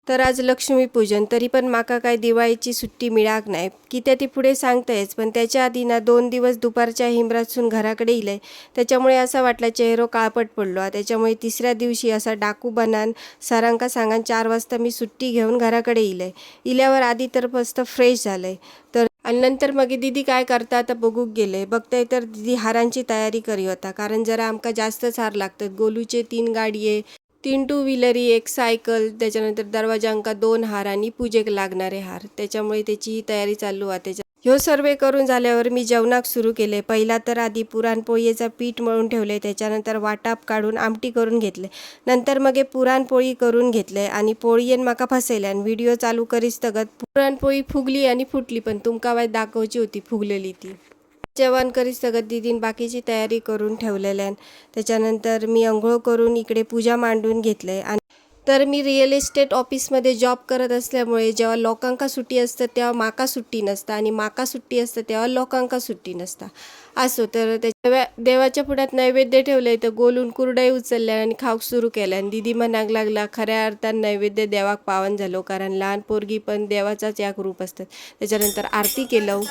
तर आज लक्ष्मीपूजन, तरी पण माका काय दिवाळीची सुट्टी मिळाक नाही. कित्या ती पुढे सांगतायच, पण त्याच्या आधी ना 2 दिवस दुपारच्या हिमरातसून घराकडे इलंय. त्याच्यामुळे असं वाटलं चेहरो काळपट पडलो. त्याच्यामुळे तिसऱ्या दिवशी असा डाकू बनान सरांका सांगान 4 वाजता मी सुट्टी घेऊन घराकडे इलंय. इल्यावर आधी तर मस्त फ्रेश झालंय. तर आणि नंतर मग दीदी काय करता आता बघूक गेले. बघताय तर दीदी हारांची तयारी करी होता, कारण जरा आमका जास्तच हार लागतात. गोलूचे 3 गाडये, 3 टू व्हीलरी, एक सायकल, त्याच्यानंतर दरवाजांका 2 हार आणि पूजेक लागणारे हार, त्याच्यामुळे त्याची ही तयारी चालू आहे. ह्यो सर्वे करून झाल्यावर मी जेवणाक सुरू केले. पहिला तर आधी पुरणपोळीचं पीठ मळून ठेवले, त्याच्यानंतर वाटाप काढून आमटी करून घेतले. नंतर मग हे पुरणपोळी करून घेतले आणि पोळीयेन माका फसयल्यान. व्हिडिओ चालू करीस तगत पुरणपोळी फुगली आणि फुटली, पण तुमका वाय दाखवची होती फुगलेली ती. जेवण करीस सगळं दीदीन बाकीची तयारी करून ठेवलेल्यान. त्याच्यानंतर मी अंघोळ करून इकडे पूजा मांडून घेतले. आणि तर मी रिअल इस्टेट ऑफिसमध्ये जॉब करत असल्यामुळे जेव्हा लोकांका सुट्टी असतं तेव्हा माका सुट्टी नसता, आणि माका सुट्टी असतं तेव्हा लोकांका सुट्टी नसता. असो, तर त्याच्या देवाच्या पुढ्यात नैवेद्य ठेवले, तर गोलून कुरडई उचलल्या आणि खाऊक सुरू केल्या. आणि दीदी म्हणाक लागला खऱ्या अर्थान नैवेद्य देवाक पावन झालो, कारण लहान पोरगी पण देवाचाच एक रूप असतात. त्याच्यानंतर आरती केलं.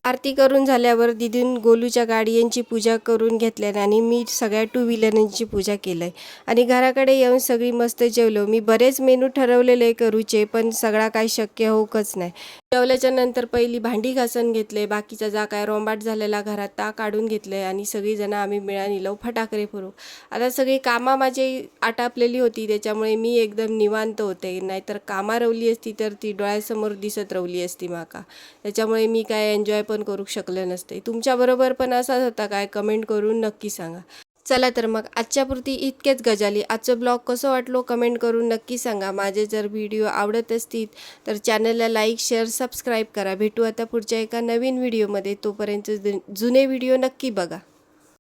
आरती करून झाल्यावर दीदीन गोलूच्या गाडयांची पूजा करून घेतल्याने आणि मी सगळ्या 2 व्हीलरांची पूजा केलंय. आणि घराकडे येऊन सगळी मस्त जेवलो. मी बरेच मेनू ठरवलेले करूचे, पण सगळा काही शक्य होऊकच नाही. जेवल्याच्या नंतर पहिली भांडी घासून घेतले, बाकीचा जा काय रोंबाट झालेला घरात ता काढून घेतले, आणि सगळीजण आम्ही मिळून इलो फटाकडे फोडू. आता सगळी कामं माझी आटापलेली होती, त्याच्यामुळे मी एकदम निवांत होते. नाहीतर कामा रवली असती तर ती डोळ्यासमोर दिसत रवली असती माका. त्याच्यामुळे मी काय एन्जॉय पण करू शकले नसते. तुमच्याबरोबर पण असाच होता काय? कमेंट करून नक्की सांगा. चला तर मग आजच्यापुरती इतकेच गजाली. आजचा ब्लॉग कसं वाटलो कमेंट करून नक्की सांगा. माझे जर व्हिडिओ आवडत असतील तर चॅनलला लाईक, शेअर, सबस्क्राईब करा. भेटू आता पुढच्या एका नवीन व्हिडिओमध्ये. तोपर्यंत जुने व्हिडिओ नक्की बघा.